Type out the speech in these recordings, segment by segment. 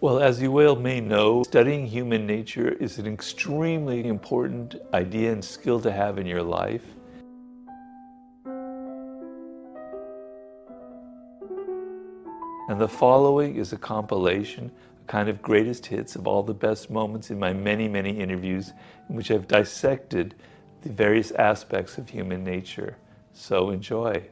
Well, as you well may know, studying human nature is an extremely important idea and skill to have in your life. And the following is a compilation, a kind of greatest hits of all the best moments in my many, many interviews in which I've dissected the various aspects of human nature. So enjoy.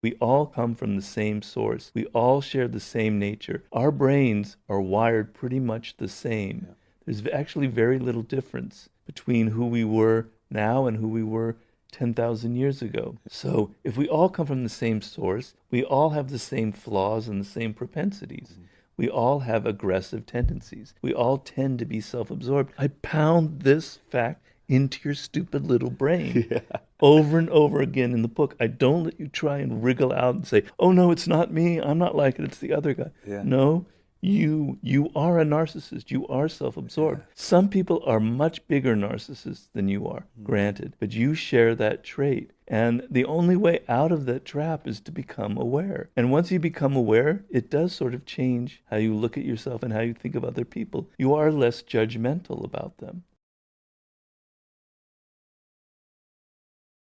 We all come from the same source. We all share the same nature. Our brains are wired pretty much the same. Yeah. There's actually very little difference between who we were now and who we were 10,000 years ago. So if we all come from the same source, we all have the same flaws and the same propensities. Mm-hmm. We all have aggressive tendencies. We all tend to be self-absorbed. I pound this fact into your stupid little brain over and over again in the book. I don't let you try and wriggle out and say, oh no, it's not me, I'm not like it, it's the other guy. Yeah. No, you are a narcissist. You are self-absorbed. Yeah. Some people are much bigger narcissists than you are, granted, but you share that trait. And the only way out of that trap is to become aware. And once you become aware, it does sort of change how you look at yourself and how you think of other people. You are less judgmental about them.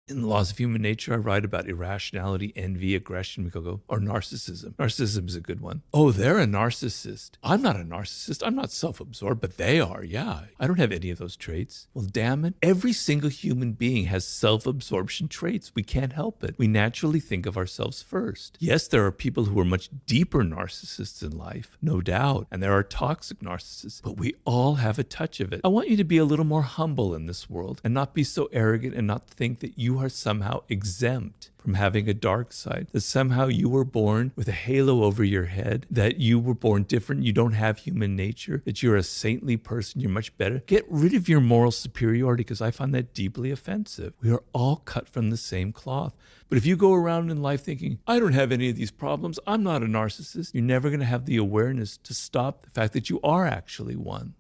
In the Laws of Human Nature, I write about irrationality, envy, aggression, or narcissism. Narcissism is a good one. Oh, they're a narcissist. I'm not a narcissist. I'm not self-absorbed, but they are, yeah. I don't have any of those traits. Well, damn it. Every single human being has self-absorption traits. We can't help it. We naturally think of ourselves first. Yes, there are people who are much deeper narcissists in life, no doubt, and there are toxic narcissists, but we all have a touch of it. I want you to be a little more humble in this world and not be so arrogant and not think that you are somehow exempt from having a dark side, that somehow you were born with a halo over your head, that you were born different, you don't have human nature, that you're a saintly person, you're much better. Get rid of your moral superiority, because I find that deeply offensive. We are all cut from the same cloth. But if you go around in life thinking, I don't have any of these problems, I'm not a narcissist, you're never going to have the awareness to stop the fact that you are actually one.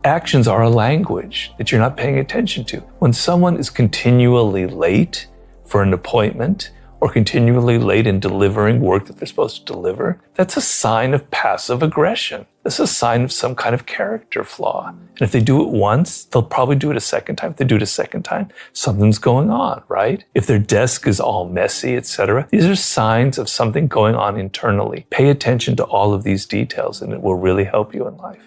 Actions are a language that you're not paying attention to. When someone is continually late for an appointment or continually late in delivering work that they're supposed to deliver, that's a sign of passive aggression. That's a sign of some kind of character flaw. And if they do it once, they'll probably do it a second time. If they do it a second time, something's going on, right? If their desk is all messy, etc., these are signs of something going on internally. Pay attention to all of these details, and it will really help you in life.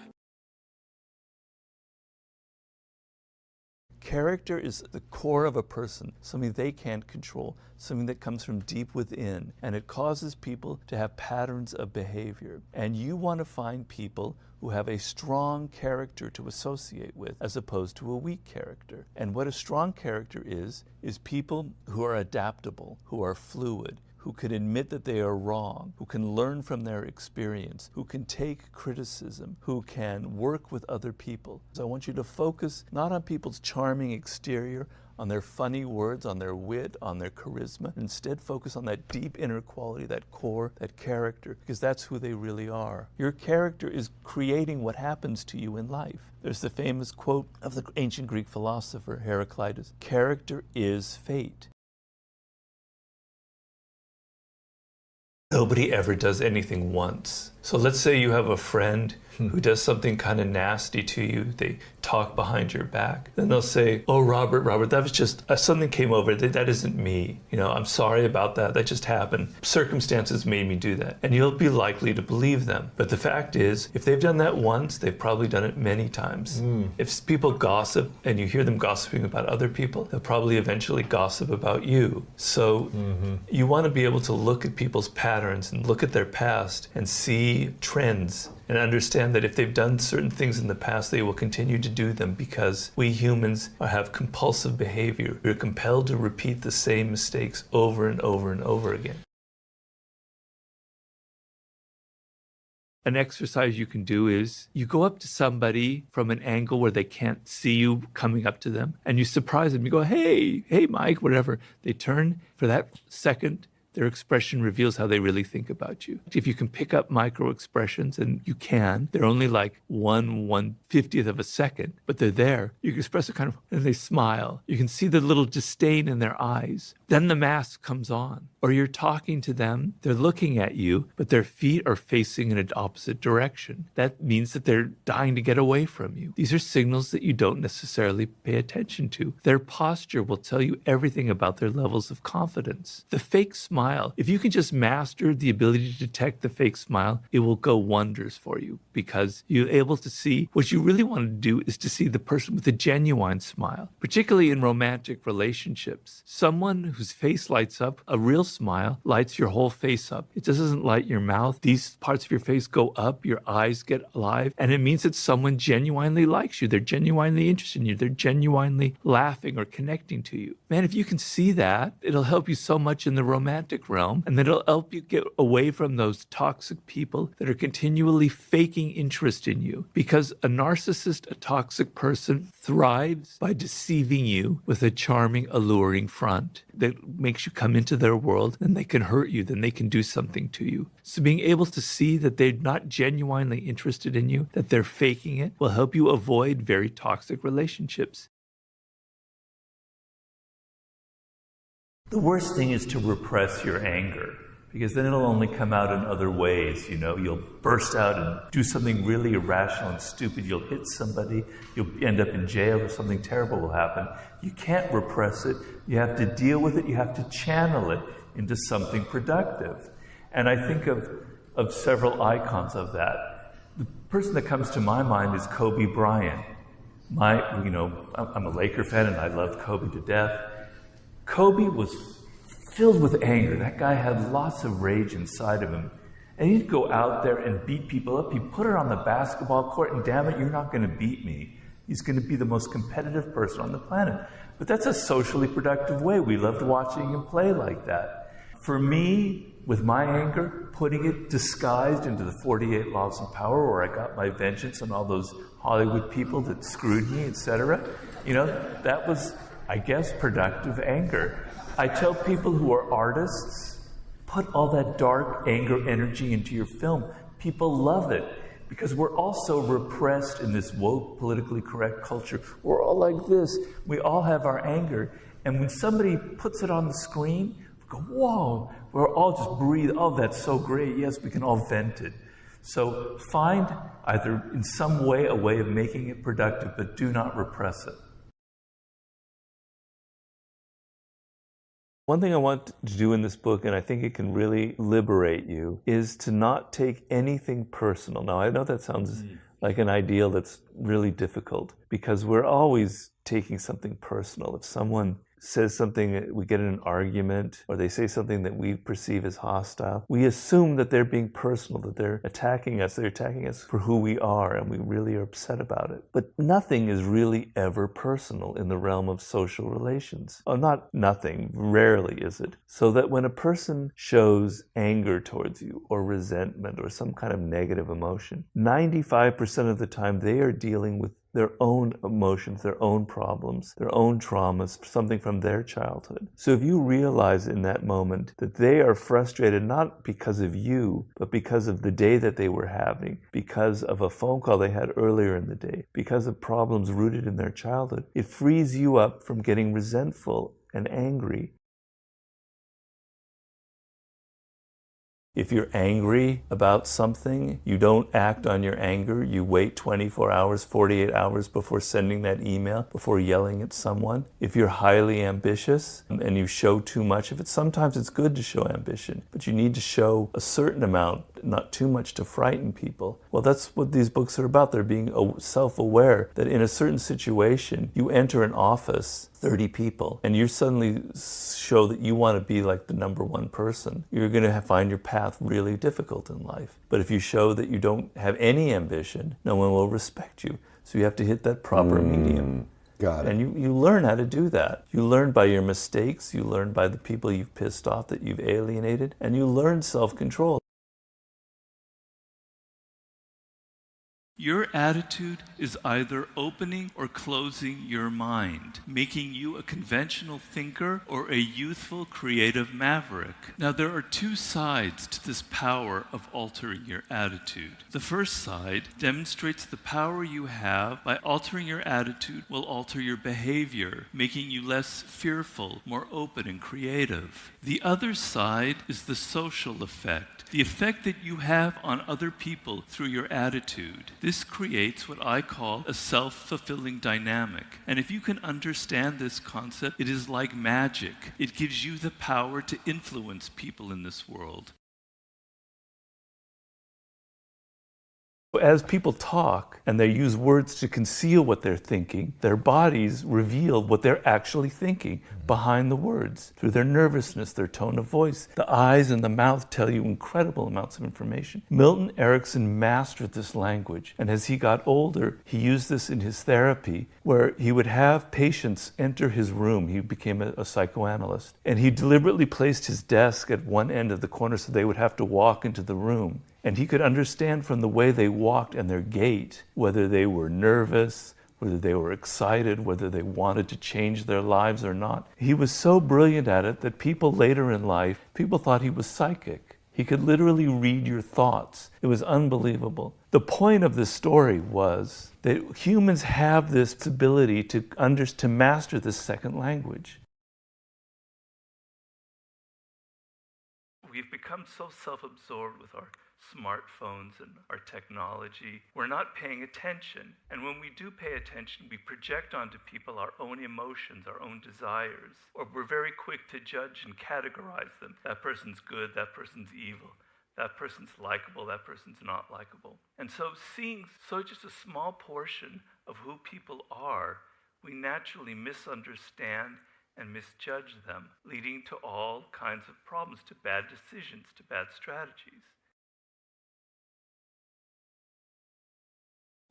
Character is the core of a person, something they can't control, something that comes from deep within, and it causes people to have patterns of behavior. And you want to find people who have a strong character to associate with, as opposed to a weak character. And what a strong character is people who are adaptable, who are fluid, who can admit that they are wrong, who can learn from their experience, who can take criticism, who can work with other people. So I want you to focus not on people's charming exterior, on their funny words, on their wit, on their charisma. Instead, focus on that deep inner quality, that core, that character, because that's who they really are. Your character is creating what happens to you in life. There's the famous quote of the ancient Greek philosopher Heraclitus, "Character is fate." Nobody ever does anything once. So let's say you have a friend who does something kind of nasty to you. They talk behind your back. Then they'll say, oh, Robert, that was just, something came over. That isn't me. You know, I'm sorry about that. That just happened. Circumstances made me do that. And you'll be likely to believe them. But the fact is, if they've done that once, they've probably done it many times. If people gossip and you hear them gossiping about other people, they'll probably eventually gossip about you. So you want to be able to look at people's patterns and look at their past and see trends and understand that if they've done certain things in the past, they will continue to do them, because we humans have compulsive behavior. We're compelled to repeat the same mistakes over and over and over again. An exercise you can do is you go up to somebody from an angle where they can't see you coming up to them, and you surprise them. You go, hey, Mike, whatever. They turn for that second. Their expression reveals how they really think about you. If you can pick up micro expressions, and you can, they're only like 1/150th of a second, but they're there. You can express a kind of, and they smile. You can see the little disdain in their eyes Then the mask comes on. Or you're talking to them, they're looking at you, but their feet are facing in an opposite direction. That means that they're dying to get away from you. These are signals that you don't necessarily pay attention to. Their posture will tell you everything about their levels of confidence. The fake smile, if you can just master the ability to detect the fake smile, it will go wonders for you, because you're able to see what you really want to do is to see the person with a genuine smile, particularly in romantic relationships. Someone whose face lights up, a real smile lights your whole face up. It doesn't light your mouth. These parts of your face go up, your eyes get alive, and it means that someone genuinely likes you. They're genuinely interested in you. They're genuinely laughing or connecting to you. Man, if you can see that, it'll help you so much in the romantic realm, and it'll help you get away from those toxic people that are continually faking interest in you. Because a narcissist, a toxic person, thrives by deceiving you with a charming, alluring front that makes you come into their world, and they can hurt you, then they can do something to you. So being able to see that they're not genuinely interested in you, that they're faking it, will help you avoid very toxic relationships. The worst thing is to repress your anger, because then it'll only come out in other ways. You'll burst out and do something really irrational and stupid. You'll hit somebody. You'll end up in jail, or something terrible will happen. You can't repress it. You have to deal with it. You have to channel it into something productive. And I think of several icons of that. The person that comes to my mind is Kobe Bryant. I'm a Laker fan, and I love Kobe to death. Kobe was filled with anger. That guy had lots of rage inside of him. And he'd go out there and beat people up. He'd put her on the basketball court, and damn it, you're not going to beat me. He's going to be the most competitive person on the planet. But that's a socially productive way. We loved watching him play like that. For me, with my anger, putting it disguised into the 48 Laws of Power, where I got my vengeance on all those Hollywood people that screwed me, etc., that was, I guess, productive anger. I tell people who are artists, put all that dark anger energy into your film. People love it, because we're also repressed in this woke, politically correct culture. We're all like this. We all have our anger. And when somebody puts it on the screen, we go, whoa, we're all just breathe. Oh, that's so great. Yes, we can all vent it. So find either in some way a way of making it productive, but do not repress it. One thing I want to do in this book, and I think it can really liberate you, is to not take anything personal. Now, I know that sounds like an ideal that's really difficult, because we're always taking something personal. If someone says something, we get in an argument, or they say something that we perceive as hostile, we assume that they're being personal, that they're attacking us for who we are, and we really are upset about it. But nothing is really ever personal in the realm of social relations. Oh, not nothing, rarely is it. So that when a person shows anger towards you, or resentment, or some kind of negative emotion, 95% of the time they are dealing with their own emotions, their own problems, their own traumas, something from their childhood. So if you realize in that moment that they are frustrated not because of you, but because of the day that they were having, because of a phone call they had earlier in the day, because of problems rooted in their childhood, it frees you up from getting resentful and angry. If you're angry about something, you don't act on your anger. You wait 24 hours, 48 hours before sending that email, before yelling at someone. If you're highly ambitious and you show too much of it, sometimes it's good to show ambition, but you need to show a certain amount, not too much to frighten people. Well, that's what these books are about. They're being self-aware that in a certain situation, you enter an office, 30 people, and you suddenly show that you want to be like the number one person. You're going to find your path really difficult in life. But if you show that you don't have any ambition, no one will respect you. So you have to hit that proper medium. Got it. And you learn how to do that. You learn by your mistakes, you learn by the people you've pissed off, that you've alienated, and you learn self-control. Your attitude is either opening or closing your mind, making you a conventional thinker or a youthful, creative maverick. Now, there are two sides to this power of altering your attitude. The first side demonstrates the power you have by altering your attitude will alter your behavior, making you less fearful, more open and creative. The other side is the social effect, the effect that you have on other people through your attitude. This creates what I call a self-fulfilling dynamic. And if you can understand this concept, it is like magic. It gives you the power to influence people in this world. As people talk and they use words to conceal what they're thinking, their bodies reveal what they're actually thinking behind the words. Through their nervousness, their tone of voice, the eyes and the mouth tell you incredible amounts of information. Milton Erickson mastered this language, and as he got older, he used this in his therapy, where he would have patients enter his room. He became a psychoanalyst, and he deliberately placed his desk at one end of the corner so they would have to walk into the room. And he could understand from the way they walked and their gait, whether they were nervous, whether they were excited, whether they wanted to change their lives or not. He was so brilliant at it that people later in life, people thought he was psychic. He could literally read your thoughts. It was unbelievable. The point of this story was that humans have this ability to master this second language. We've become so self-absorbed with our smartphones and our technology, we're not paying attention. And when we do pay attention, we project onto people our own emotions, our own desires, or we're very quick to judge and categorize them. That person's good, that person's evil, that person's likable, that person's not likable. And so seeing just a small portion of who people are, we naturally misunderstand and misjudge them, leading to all kinds of problems, to bad decisions, to bad strategies.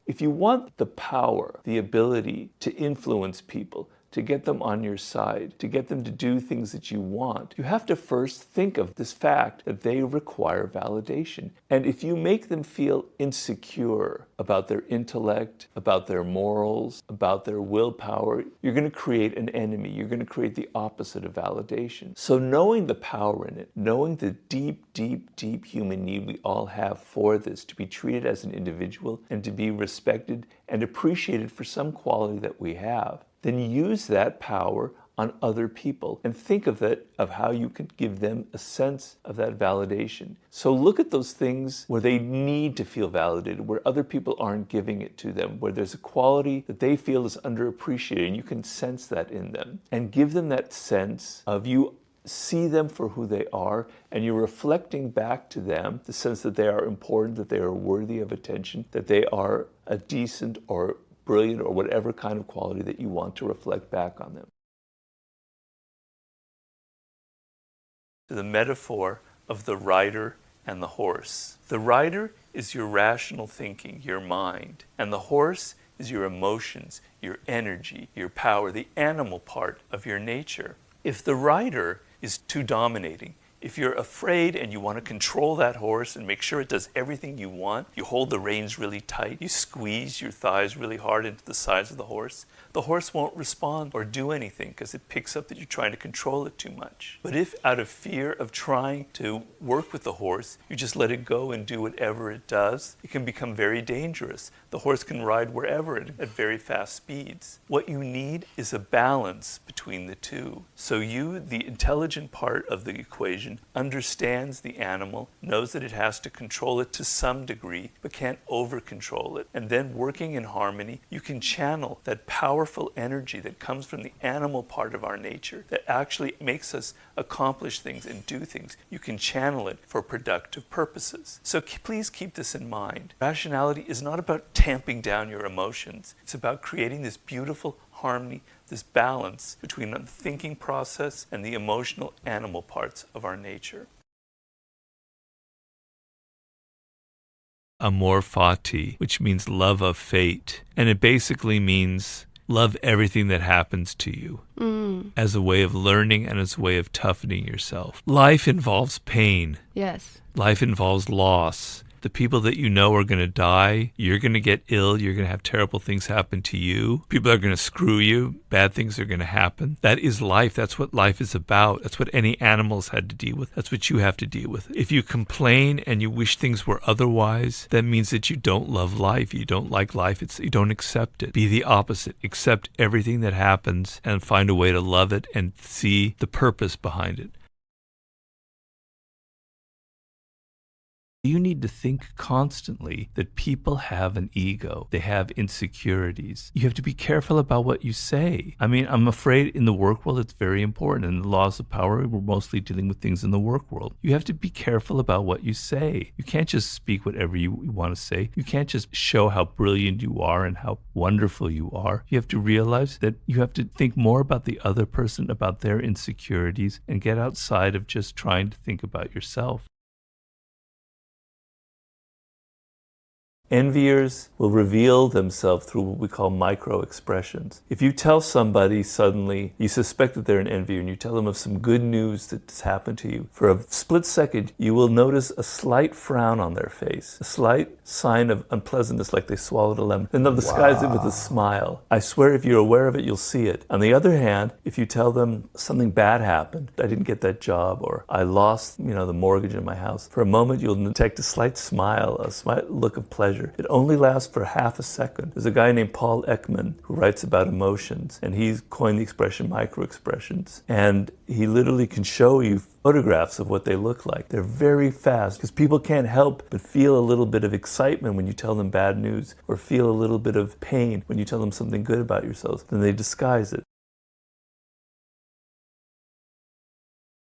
If you want the power, the ability to influence people, to get them on your side, to get them to do things that you want, you have to first think of this fact that they require validation. And if you make them feel insecure about their intellect, about their morals, about their willpower, you're going to create an enemy. You're going to create the opposite of validation. So knowing the power in it, knowing the deep, deep, deep human need we all have for this, to be treated as an individual and to be respected and appreciated for some quality that we have, then use that power on other people and think of how you can give them a sense of that validation. So look at those things where they need to feel validated, where other people aren't giving it to them, where there's a quality that they feel is underappreciated, and you can sense that in them. And give them that sense of you see them for who they are, and you're reflecting back to them the sense that they are important, that they are worthy of attention, that they are a decent or brilliant or whatever kind of quality that you want to reflect back on them. The metaphor of the rider and the horse. The rider is your rational thinking, your mind, and the horse is your emotions, your energy, your power, the animal part of your nature. If the rider is too dominating, if you're afraid and you want to control that horse and make sure it does everything you want, you hold the reins really tight, you squeeze your thighs really hard into the sides of the horse won't respond or do anything because it picks up that you're trying to control it too much. But if out of fear of trying to work with the horse, you just let it go and do whatever it does, it can become very dangerous. The horse can ride wherever at very fast speeds. What you need is a balance between the two. So you, the intelligent part of the equation, understands the animal, knows that it has to control it to some degree, but can't over-control it. And then working in harmony, you can channel that powerful energy that comes from the animal part of our nature that actually makes us accomplish things and do things. You can channel it for productive purposes. So please keep this in mind. Rationality is not about tamping down your emotions. It's about creating this beautiful harmony, this balance between the thinking process and the emotional animal parts of our nature. Amor fati, which means love of fate. And it basically means love everything that happens to you as a way of learning and as a way of toughening yourself. Life involves pain. Yes. Life involves loss. The people that you know are going to die. You're going to get ill. You're going to have terrible things happen to you. People are going to screw you. Bad things are going to happen. That is life. That's what life is about. That's what any animals had to deal with. That's what you have to deal with. If you complain and you wish things were otherwise, that means that you don't love life. You don't like life. You don't accept it. Be the opposite. Accept everything that happens and find a way to love it and see the purpose behind it. You need to think constantly that people have an ego. They have insecurities. You have to be careful about what you say. I mean, I'm afraid in the work world, it's very important. In the laws of power, we're mostly dealing with things in the work world. You have to be careful about what you say. You can't just speak whatever you want to say. You can't just show how brilliant you are and how wonderful you are. You have to realize that you have to think more about the other person, about their insecurities, and get outside of just trying to think about yourself. Enviers will reveal themselves through what we call micro-expressions. If you tell somebody suddenly, you suspect that they're an envier, and you tell them of some good news that's happened to you, for a split second, you will notice a slight frown on their face, a slight sign of unpleasantness, like they swallowed a lemon, and they'll disguise it with a smile. I swear if you're aware of it, you'll see it. On the other hand, if you tell them something bad happened, I didn't get that job, or I lost, the mortgage in my house, for a moment you'll detect a slight smile, a slight look of pleasure. It only lasts for half a second. There's a guy named Paul Ekman who writes about emotions, and he's coined the expression microexpressions. And he literally can show you photographs of what they look like. They're very fast because people can't help but feel a little bit of excitement when you tell them bad news, or feel a little bit of pain when you tell them something good about yourselves. Then they disguise it.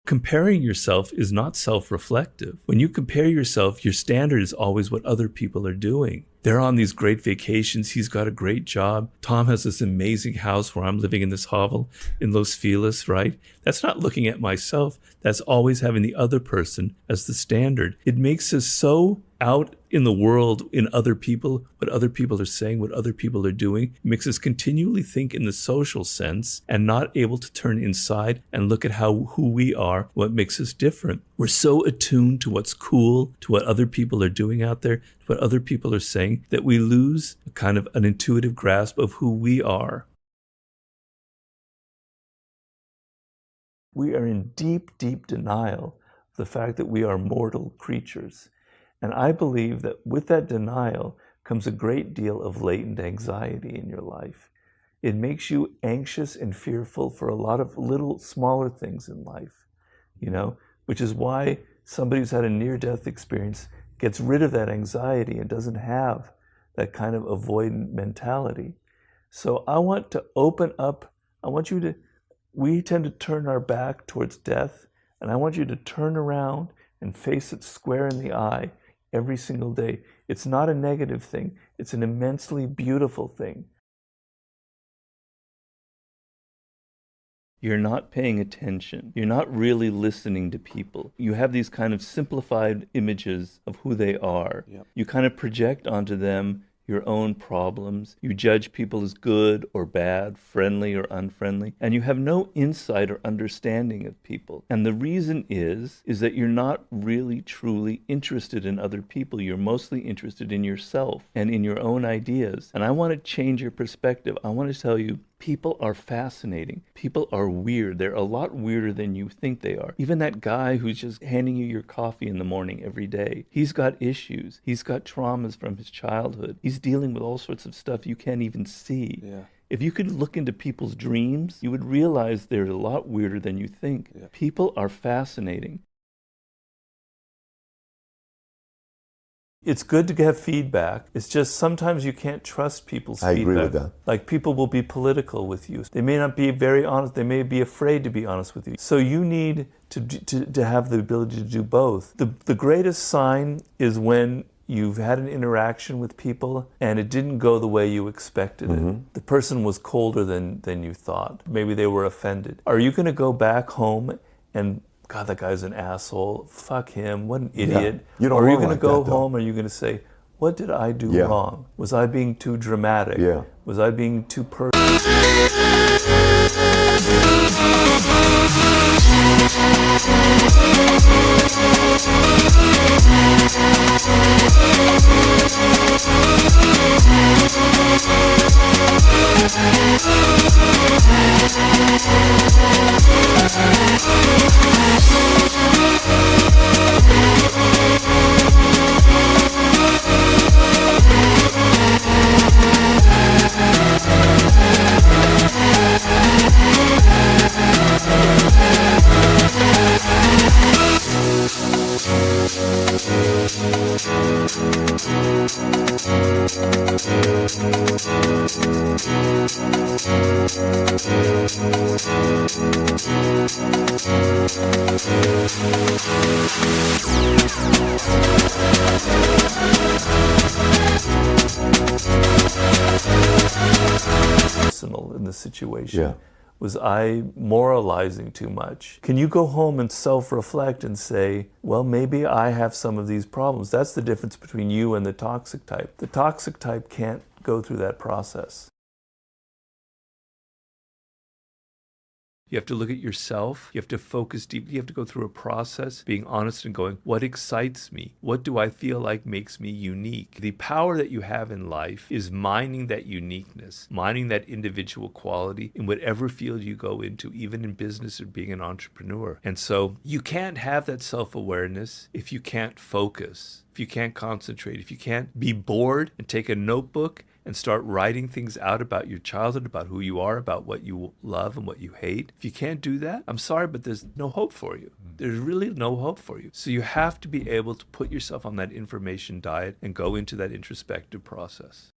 Comparing yourself is not self-reflective. When you compare yourself, your standard is always what other people are doing. They're on these great vacations. He's got a great job. Tom has this amazing house where I'm living in this hovel in Los Feliz, right? That's not looking at myself. That's always having the other person as the standard. It makes us so out in the world, in other people, what other people are saying, what other people are doing. It makes us continually think in the social sense and not able to turn inside and look at who we are, what makes us different. We're so attuned to what's cool, to what other people are doing out there, to what other people are saying, that we lose kind of an intuitive grasp of who we are. We are in deep, deep denial of the fact that we are mortal creatures. And I believe that with that denial comes a great deal of latent anxiety in your life. It makes you anxious and fearful for a lot of little smaller things in life, which is why somebody who's had a near-death experience gets rid of that anxiety and doesn't have that kind of avoidant mentality. So I want to open up, we tend to turn our back towards death, and I want you to turn around and face it square in the eye every single day. It's not a negative thing. It's an immensely beautiful thing. You're not paying attention. You're not really listening to people. You have these kind of simplified images of who they are. Yep. You kind of project onto them your own problems. You judge people as good or bad, friendly or unfriendly, and you have no insight or understanding of people. And the reason is that you're not really truly interested in other people. You're mostly interested in yourself and in your own ideas. And I want to change your perspective. I want to tell you, people are fascinating. People are weird. They're a lot weirder than you think they are. Even that guy who's just handing you your coffee in the morning every day, he's got issues. He's got traumas from his childhood. He's dealing with all sorts of stuff you can't even see. Yeah. If you could look into people's dreams, you would realize they're a lot weirder than you think. Yeah. People are fascinating. It's good to have feedback. It's just sometimes you can't trust people's feedback. I agree with that. Like, people will be political with you. They may not be very honest. They may be afraid to be honest with you. So you need to have the ability to do both. The greatest sign is when you've had an interaction with people and it didn't go the way you expected it. The person was colder than you thought. Maybe they were offended. Are you going to go back home and, God, that guy's an asshole, fuck him, what an idiot? Yeah. Or are you going to go home, or are you going to say, what did I do wrong? Was I being too dramatic? Yeah. Was I being too personal? Personal in the situation. Was I moralizing too much? Can you go home and self-reflect and say, well, maybe I have some of these problems? That's the difference between you and the toxic type. The toxic type can't go through that process. You have to look at yourself. You have to focus deeply. You have to go through a process, being honest and going, what excites me? What do I feel like makes me unique? The power that you have in life is mining that uniqueness, mining that individual quality in whatever field you go into, even in business or being an entrepreneur. And so you can't have that self-awareness if you can't focus, if you can't concentrate, if you can't be bored and take a notebook and start writing things out about your childhood, about who you are, about what you love and what you hate. If you can't do that, I'm sorry, but there's no hope for you. There's really no hope for you. So you have to be able to put yourself on that information diet and go into that introspective process.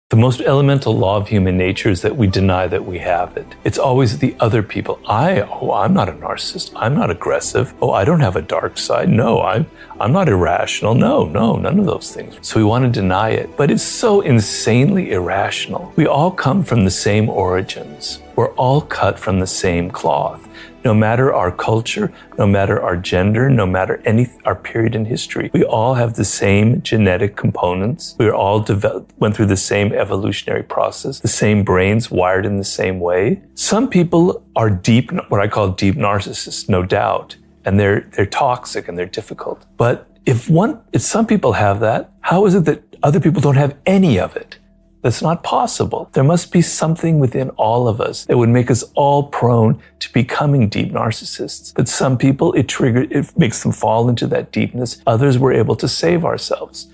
The most elemental law of human nature is that we deny that we have it. It's always the other people. I'm not a narcissist. I'm not aggressive. Oh, I don't have a dark side. No, I'm not irrational. No, none of those things. So we want to deny it. But it's so insanely irrational. We all come from the same origins. We're all cut from the same cloth. No matter our culture, no matter our gender, no matter our period in history, we all have the same genetic components. We all went through the same evolutionary process, the same brains wired in the same way. Some people are deep, what I call deep narcissists, no doubt, and they're toxic and they're difficult. But if some people have that, how is it that other people don't have any of it? That's not possible. There must be something within all of us that would make us all prone to becoming deep narcissists. But some people, it makes them fall into that deepness. Others, we're able to save ourselves.